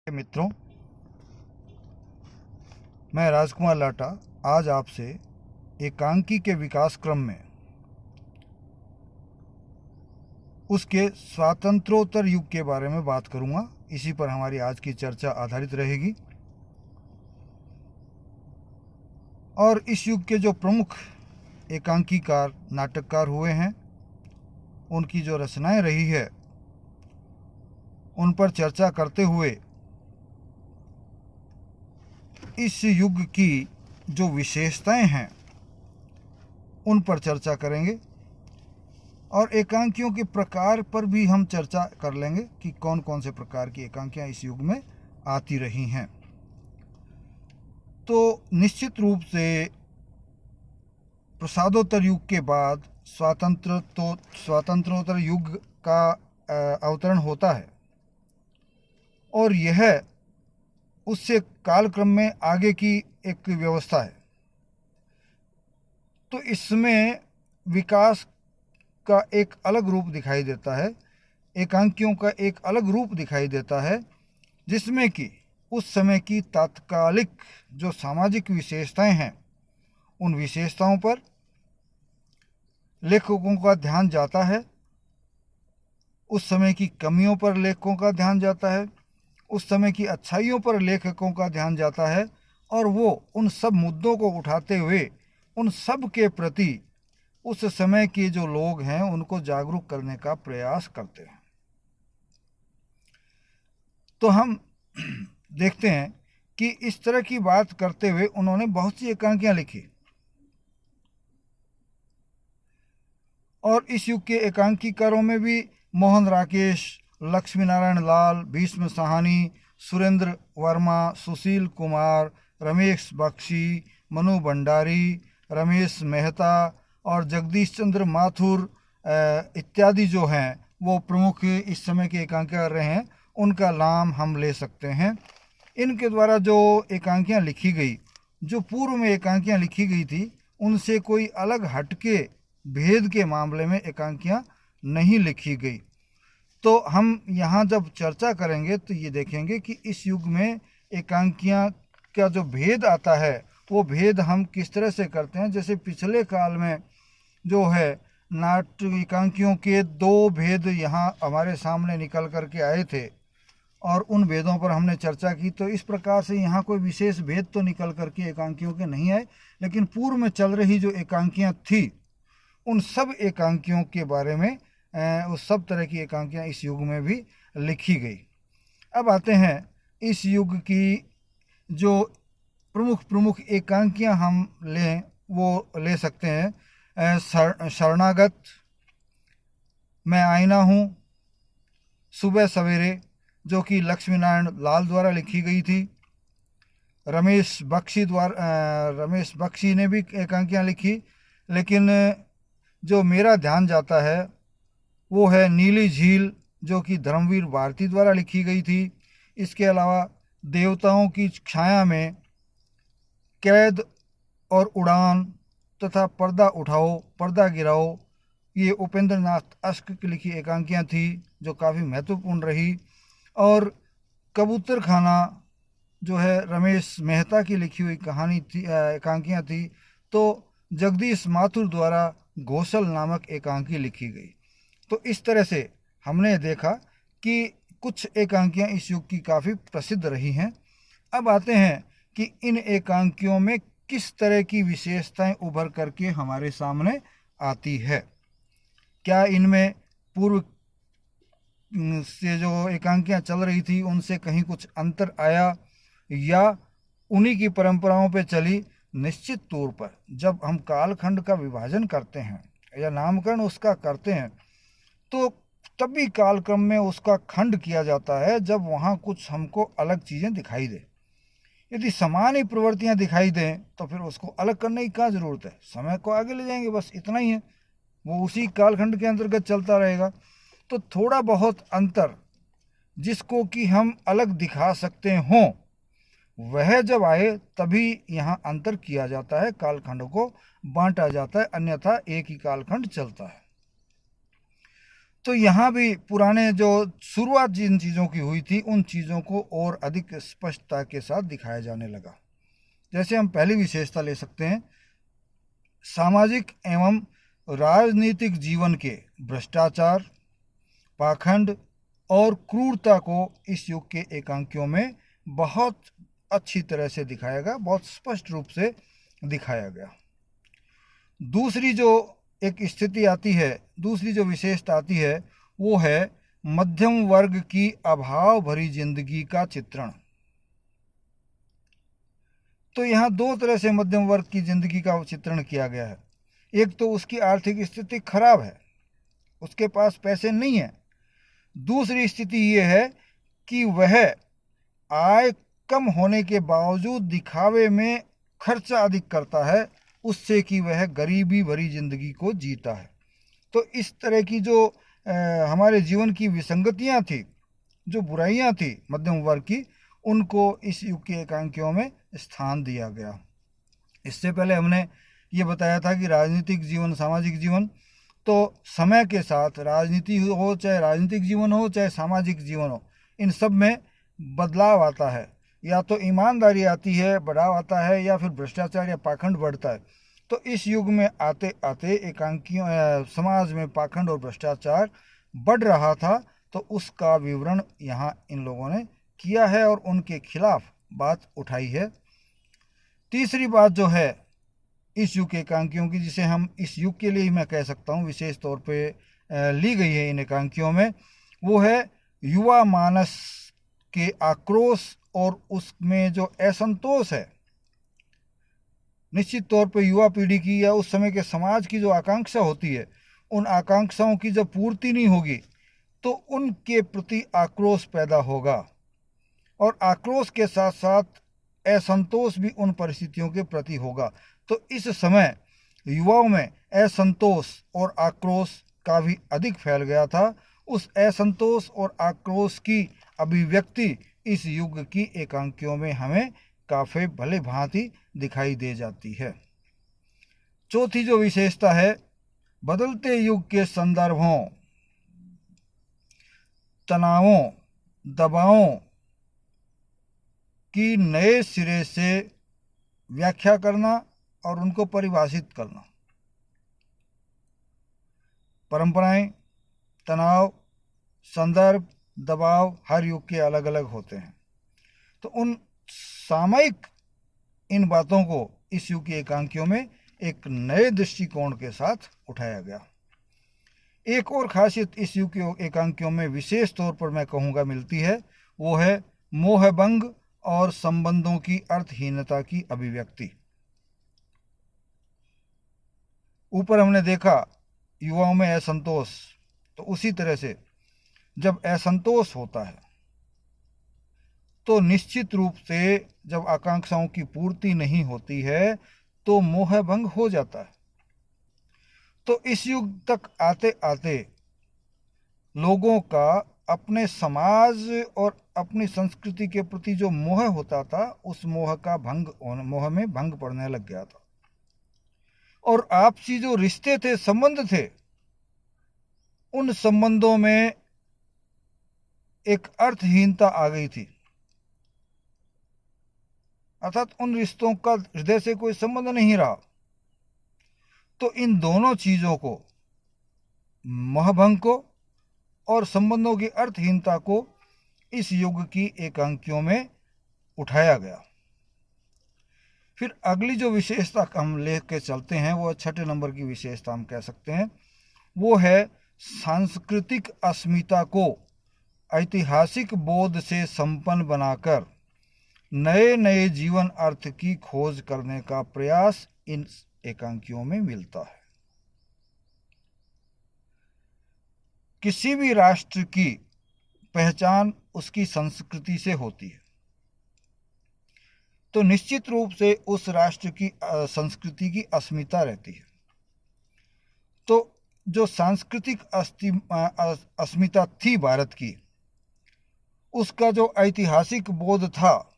मित्रों, मैं राजकुमार लाटा आज आपसे एकांकी के विकास क्रम में उसके स्वातंत्रोत्तर युग के बारे में बात करूंगा। इसी पर हमारी आज की चर्चा आधारित रहेगी। और इस युग के जो प्रमुख एकांकीकार नाटककार हुए हैं, उनकी जो रचनाएं रही है, उन पर चर्चा करते हुए इस युग की जो विशेषताएं हैं उन पर चर्चा करेंगे। और एकांकियों के प्रकार पर भी हम चर्चा कर लेंगे कि कौन कौन से प्रकार की एकांकियां इस युग में आती रही हैं। तो निश्चित रूप से प्रसादोत्तर युग के बाद स्वातंत्रोत्तर युग का अवतरण होता है, और यह उससे कालक्रम में आगे की एक व्यवस्था है। तो इसमें विकास का एक अलग रूप दिखाई देता है, एकांकियों का एक अलग रूप दिखाई देता है, जिसमें कि उस समय की तात्कालिक जो सामाजिक विशेषताएं हैं, उन विशेषताओं पर लेखकों का ध्यान जाता है, उस समय की कमियों पर लेखकों का ध्यान जाता है, उस समय की अच्छाइयों पर लेखकों का ध्यान जाता है, और वो उन सब मुद्दों को उठाते हुए उन सब के प्रति उस समय के जो लोग हैं उनको जागरूक करने का प्रयास करते हैं। तो हम देखते हैं कि इस तरह की बात करते हुए उन्होंने बहुत सी एकांकियां लिखी, और इस युग के एकांकीकारों में भी मोहन राकेश, लक्ष्मी नारायण लाल, भीष्म साहनी, सुरेंद्र वर्मा, सुशील कुमार, रमेश बख्शी, मनु भंडारी, रमेश मेहता और जगदीश चंद्र माथुर इत्यादि जो हैं वो प्रमुख इस समय के एकांकीकार रहे हैं। उनका नाम हम ले सकते हैं। इनके द्वारा जो एकांकियां लिखी गई, जो पूर्व में एकांकियां लिखी गई थी, उनसे कोई अलग हटके भेद के मामले में एकांकियां नहीं लिखी गई। तो हम यहाँ जब चर्चा करेंगे तो ये देखेंगे कि इस युग में एकांकियां का जो भेद आता है, वो भेद हम किस तरह से करते हैं। जैसे पिछले काल में जो है नाट्य एकांकियों के दो भेद यहाँ हमारे सामने निकल करके आए थे, और उन भेदों पर हमने चर्चा की। तो इस प्रकार से यहाँ कोई विशेष भेद तो निकल करके एकांकियों के नहीं आए, लेकिन पूर्व में चल रही जो एकांकियाँ थी, उन सब एकांकियों के बारे में उस सब तरह की एकांकियाँ इस युग में भी लिखी गई। अब आते हैं इस युग की जो प्रमुख एकांकियाँ हम लें, वो ले सकते हैं शरणागत, मैं आईना हूँ, सुबह सवेरे, जो कि लक्ष्मी नारायण लाल द्वारा लिखी गई थी। रमेश बख्शी ने भी एकांकियाँ लिखी, लेकिन जो मेरा ध्यान जाता है वो है नीली झील, जो कि धर्मवीर भारती द्वारा लिखी गई थी। इसके अलावा देवताओं की छाया में, कैद और उड़ान तथा पर्दा उठाओ पर्दा गिराओ, ये उपेंद्र नाथ अश्क की लिखी एकांकियाँ थी, जो काफ़ी महत्वपूर्ण रही। और कबूतर खाना जो है रमेश मेहता की लिखी हुई कहानी थी, एकांकियाँ थी। तो जगदीश माथुर द्वारा घोषल नामक एकांकी लिखी गई। तो इस तरह से हमने देखा कि कुछ एकांकियाँ इस युग की काफ़ी प्रसिद्ध रही हैं। अब आते हैं कि इन एकांकियों में किस तरह की विशेषताएं उभर करके हमारे सामने आती है। क्या इनमें पूर्व से जो एकांकियां चल रही थी उनसे कहीं कुछ अंतर आया, या उन्हीं की परंपराओं पे चली। निश्चित तौर पर जब हम कालखंड का विभाजन करते हैं या नामकरण उसका करते हैं, तो तभी कालक्रम में उसका खंड किया जाता है जब वहाँ कुछ हमको अलग चीज़ें दिखाई दे। यदि समान ही प्रवृत्तियाँ दिखाई दें तो फिर उसको अलग करने की क्या ज़रूरत है, समय को आगे ले जाएंगे, बस इतना ही है, वो उसी कालखंड के अंतर्गत चलता रहेगा। तो थोड़ा बहुत अंतर जिसको कि हम अलग दिखा सकते हों, वह जब आए तभी यहाँ अंतर किया जाता है, कालखंड को बांटा जाता है, अन्यथा एक ही कालखंड चलता है। तो यहाँ भी पुराने जो शुरुआत जिन चीज़ों की हुई थी उन चीज़ों को और अधिक स्पष्टता के साथ दिखाया जाने लगा। जैसे हम पहली विशेषता ले सकते हैं, सामाजिक एवं राजनीतिक जीवन के भ्रष्टाचार, पाखंड और क्रूरता को इस युग के एकांकियों में बहुत अच्छी तरह से दिखाया गया, बहुत स्पष्ट रूप से दिखाया गया। दूसरी जो एक स्थिति आती है, दूसरी जो विशेषता आती है, वो है मध्यम वर्ग की अभाव भरी जिंदगी का चित्रण। तो यहाँ दो तरह से मध्यम वर्ग की जिंदगी का चित्रण किया गया है। एक तो उसकी आर्थिक स्थिति खराब है, उसके पास पैसे नहीं है। दूसरी स्थिति ये है कि वह आय कम होने के बावजूद दिखावे में खर्चा अधिक करता है, उससे कि वह गरीबी भरी जिंदगी को जीता है। तो इस तरह की जो हमारे जीवन की विसंगतियां थी, जो बुराइयां थी मध्यम वर्ग की, उनको इस युग के एकांकियों में स्थान दिया गया। इससे पहले हमने ये बताया था कि राजनीतिक जीवन, सामाजिक जीवन, तो समय के साथ राजनीति हो, चाहे राजनीतिक जीवन हो, चाहे सामाजिक जीवन हो, इन सब में बदलाव आता है। या तो ईमानदारी आती है, बढ़ाव आता है, या फिर भ्रष्टाचार या पाखंड बढ़ता है। तो इस युग में आते आते एकांकियों समाज में पाखंड और भ्रष्टाचार बढ़ रहा था, तो उसका विवरण यहाँ इन लोगों ने किया है और उनके खिलाफ बात उठाई है। तीसरी बात जो है इस युग के एकांकियों की, जिसे हम इस युग के लिए ही मैं कह सकता हूँ विशेष तौर पे ली गई है इन एकांकियों में, वो है युवा मानस के आक्रोश और उसमें जो असंतोष है। निश्चित तौर पे युवा पीढ़ी की या उस समय के समाज की जो आकांक्षा होती है, उन आकांक्षाओं की जब पूर्ति नहीं होगी तो उनके प्रति आक्रोश पैदा होगा, और आक्रोश के साथ साथ असंतोष भी उन परिस्थितियों के प्रति होगा। तो इस समय युवाओं में असंतोष और आक्रोश काफ़ी अधिक फैल गया था। उस असंतोष और आक्रोश की अभिव्यक्ति इस युग की एकांकियों में हमें काफ़ी भले भांति दिखाई दे जाती है। चौथी जो विशेषता है, बदलते युग के संदर्भों, तनावों, दबावों की नए सिरे से व्याख्या करना और उनको परिभाषित करना। परंपराएं, तनाव, संदर्भ, दबाव हर युग के अलग अलग होते हैं। तो उन सामयिक इन बातों को इस युग की एकांकियों में एक नए दृष्टिकोण के साथ उठाया गया। एक और खासियत इस युग के एकांकियों में विशेष तौर पर मैं कहूँगा मिलती है, वो है मोहभंग और संबंधों की अर्थहीनता की अभिव्यक्ति। ऊपर हमने देखा युवाओं में असंतोष, तो उसी तरह से जब असंतोष होता है तो निश्चित रूप से जब आकांक्षाओं की पूर्ति नहीं होती है तो मोहभंग हो जाता है। तो इस युग तक आते आते लोगों का अपने समाज और अपनी संस्कृति के प्रति जो मोह होता था, उस मोह में भंग पड़ने लग गया था, और आपसी जो रिश्ते थे, संबंध थे, उन संबंधों में एक अर्थहीनता आ गई थी। अर्थात उन रिश्तों का हृदय से कोई संबंध नहीं रहा। तो इन दोनों चीजों को, मोहभंग को और संबंधों की अर्थहीनता को, इस युग की एकांकियों में उठाया गया। फिर अगली जो विशेषता हम लेके चलते हैं, वो छठे नंबर की विशेषता हम कह सकते हैं, वो है सांस्कृतिक अस्मिता को ऐतिहासिक बोध से संपन्न बनाकर नए नए जीवन अर्थ की खोज करने का प्रयास इन एकांकियों में मिलता है। किसी भी राष्ट्र की पहचान उसकी संस्कृति से होती है, तो निश्चित रूप से उस राष्ट्र की संस्कृति की अस्मिता रहती है। तो जो सांस्कृतिक अस्मिता थी भारत की, उसका जो ऐतिहासिक बोध था,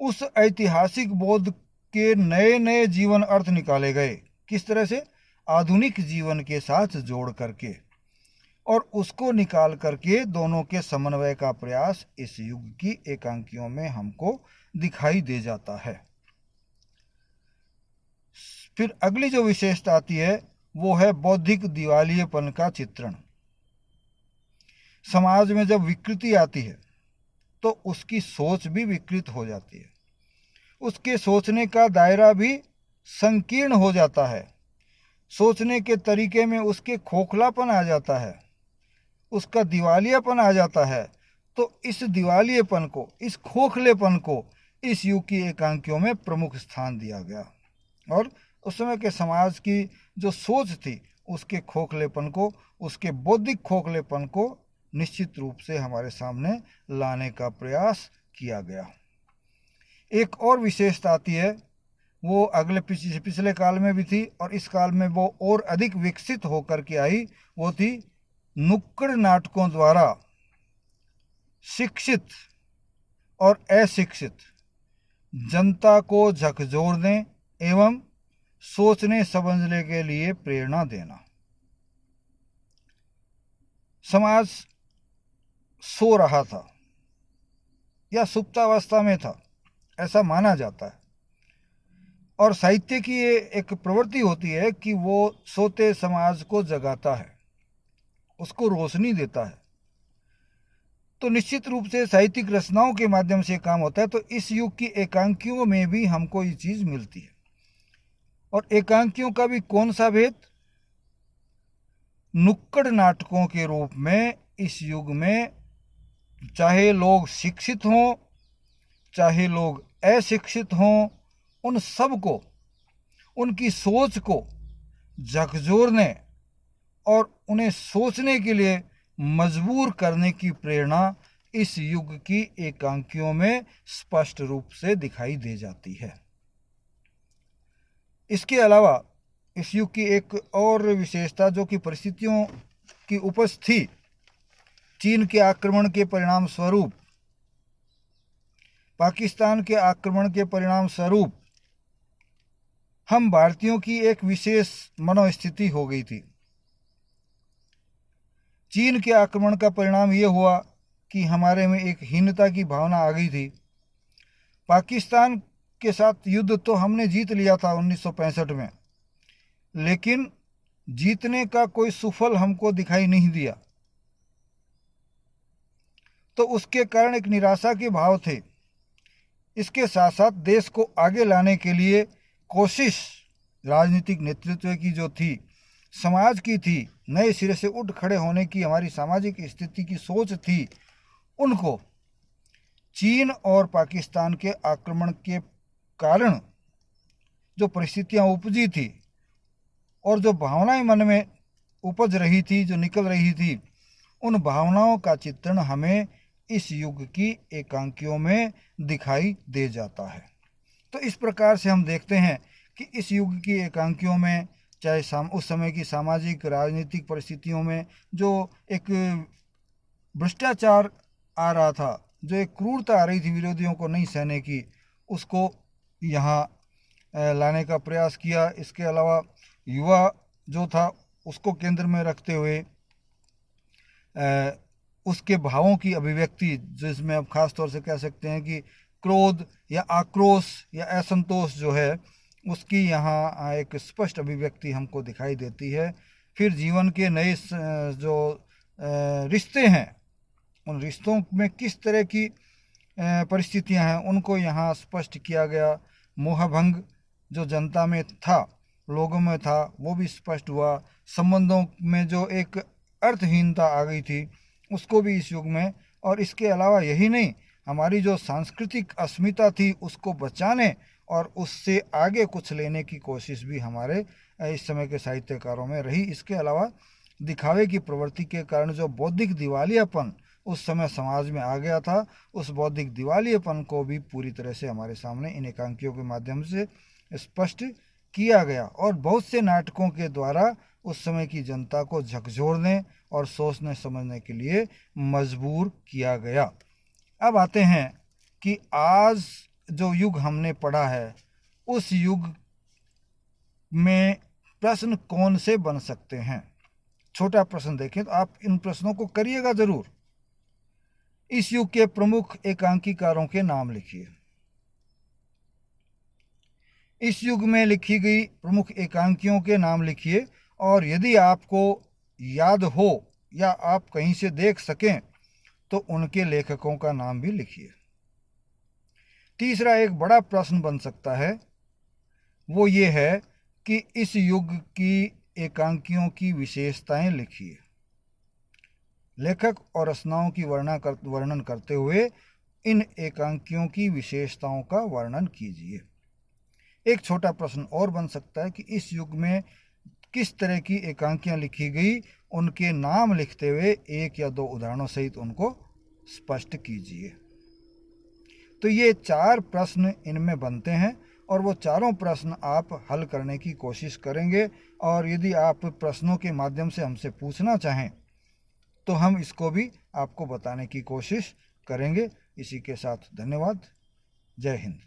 उस ऐतिहासिक बोध के नए नए जीवन अर्थ निकाले गए। किस तरह से? आधुनिक जीवन के साथ जोड़ करके। और उसको निकाल करके दोनों के समन्वय का प्रयास इस युग की एकांकियों में हमको दिखाई दे जाता है। फिर अगली जो विशेषता आती है वो है बौद्धिक दिवालियेपन का चित्रण। समाज में जब विकृति आती है तो उसकी सोच भी विकृत हो जाती है, उसके सोचने का दायरा भी संकीर्ण हो जाता है, सोचने के तरीके में उसके खोखलापन आ जाता है, उसका दिवालियापन आ जाता है। तो इस दिवालियेपन को, इस खोखलेपन को इस युग की एकांकियों में प्रमुख स्थान दिया गया और उस समय के समाज की जो सोच थी उसके खोखलेपन को, उसके बौद्धिक खोखलेपन को निश्चित रूप से हमारे सामने लाने का प्रयास किया गया। एक और विशेषता आती है, वो अगले पिछले काल में भी थी और इस काल में वो और अधिक विकसित होकर के आई। वो थी नुक्कड़ नाटकों द्वारा शिक्षित और अशिक्षित जनता को झकझोरने एवं सोचने समझने के लिए प्रेरणा देना। समाज सो रहा था या सुप्तावस्था में था, ऐसा माना जाता है, और साहित्य की ये एक प्रवृत्ति होती है कि वो सोते समाज को जगाता है, उसको रोशनी देता है। तो निश्चित रूप से साहित्यिक रचनाओं के माध्यम से काम होता है। तो इस युग की एकांकियों में भी हमको ये चीज़ मिलती है। और एकांकियों का भी कौन सा भेद? नुक्कड़ नाटकों के रूप में इस युग में चाहे लोग शिक्षित हों चाहे लोग अशिक्षित हों, उन सब को, उनकी सोच को झकझोरने और उन्हें सोचने के लिए मजबूर करने की प्रेरणा इस युग की एकांकियों में स्पष्ट रूप से दिखाई दे जाती है। इसके अलावा इस युग की एक और विशेषता जो कि परिस्थितियों की उपज थी, चीन के आक्रमण के परिणाम स्वरूप, पाकिस्तान के आक्रमण के परिणाम स्वरूप हम भारतीयों की एक विशेष मनोस्थिति हो गई थी। चीन के आक्रमण का परिणाम ये हुआ कि हमारे में एक हीनता की भावना आ गई थी। पाकिस्तान के साथ युद्ध तो हमने जीत लिया था 1965 में, लेकिन जीतने का कोई सुफल हमको दिखाई नहीं दिया। तो उसके कारण एक निराशा के भाव थे। इसके साथ साथ देश को आगे लाने के लिए कोशिश राजनीतिक नेतृत्व की जो थी, समाज की थी, नए सिरे से उठ खड़े होने की हमारी सामाजिक स्थिति की सोच थी, उनको चीन और पाकिस्तान के आक्रमण के कारण जो परिस्थितियां उपजी थी और जो भावनाएं मन में उपज रही थी, जो निकल रही थी, उन भावनाओं का चित्रण हमें इस युग की एकांकियों में दिखाई दे जाता है। तो इस प्रकार से हम देखते हैं कि इस युग की एकांकियों में चाहे उस समय की सामाजिक राजनीतिक परिस्थितियों में जो एक भ्रष्टाचार आ रहा था, जो एक क्रूरता आ रही थी विरोधियों को नहीं सहने की, उसको यहाँ लाने का प्रयास किया। इसके अलावा युवा जो था उसको केंद्र में रखते हुए उसके भावों की अभिव्यक्ति, जिसमें अब खास तौर से कह सकते हैं कि क्रोध या आक्रोश या असंतोष जो है, उसकी यहाँ एक स्पष्ट अभिव्यक्ति हमको दिखाई देती है। फिर जीवन के नए जो रिश्ते हैं, उन रिश्तों में किस तरह की परिस्थितियां हैं उनको यहाँ स्पष्ट किया गया। मोहभंग जो जनता में था, लोगों में था, वो भी स्पष्ट हुआ। संबंधों में जो एक अर्थहीनता आ गई थी उसको भी इस युग में, और इसके अलावा यही नहीं, हमारी जो सांस्कृतिक अस्मिता थी उसको बचाने और उससे आगे कुछ लेने की कोशिश भी हमारे इस समय के साहित्यकारों में रही। इसके अलावा दिखावे की प्रवृत्ति के कारण जो बौद्धिक दिवालियापन उस समय समाज में आ गया था, उस बौद्धिक दिवालियापन को भी पूरी तरह से हमारे सामने इन एकांकियों के माध्यम से स्पष्ट किया गया और बहुत से नाटकों के द्वारा उस समय की जनता को झकझोरने और सोचने समझने के लिए मजबूर किया गया। अब आते हैं कि आज जो युग हमने पढ़ा है, उस युग में प्रश्न कौन से बन सकते हैं। छोटा प्रश्न देखें तो आप इन प्रश्नों को करिएगा जरूर। इस युग के प्रमुख एकांकीकारों के नाम लिखिए। इस युग में लिखी गई प्रमुख एकांकियों के नाम लिखिए, और यदि आपको याद हो या आप कहीं से देख सकें तो उनके लेखकों का नाम भी लिखिए। तीसरा एक बड़ा प्रश्न बन सकता है, वो ये है कि इस युग की एकांकियों की विशेषताएं लिखिए। लेखक और रचनाओं की वर्णन करते हुए इन एकांकियों की विशेषताओं का वर्णन कीजिए। एक छोटा प्रश्न और बन सकता है कि इस युग में किस तरह की एकांकियां लिखी गई, उनके नाम लिखते हुए एक या दो उदाहरणों सहित उनको स्पष्ट कीजिए। तो ये 4 प्रश्न इनमें बनते हैं और वो चारों प्रश्न आप हल करने की कोशिश करेंगे, और यदि आप प्रश्नों के माध्यम से हमसे पूछना चाहें तो हम इसको भी आपको बताने की कोशिश करेंगे। इसी के साथ धन्यवाद। जय हिंद।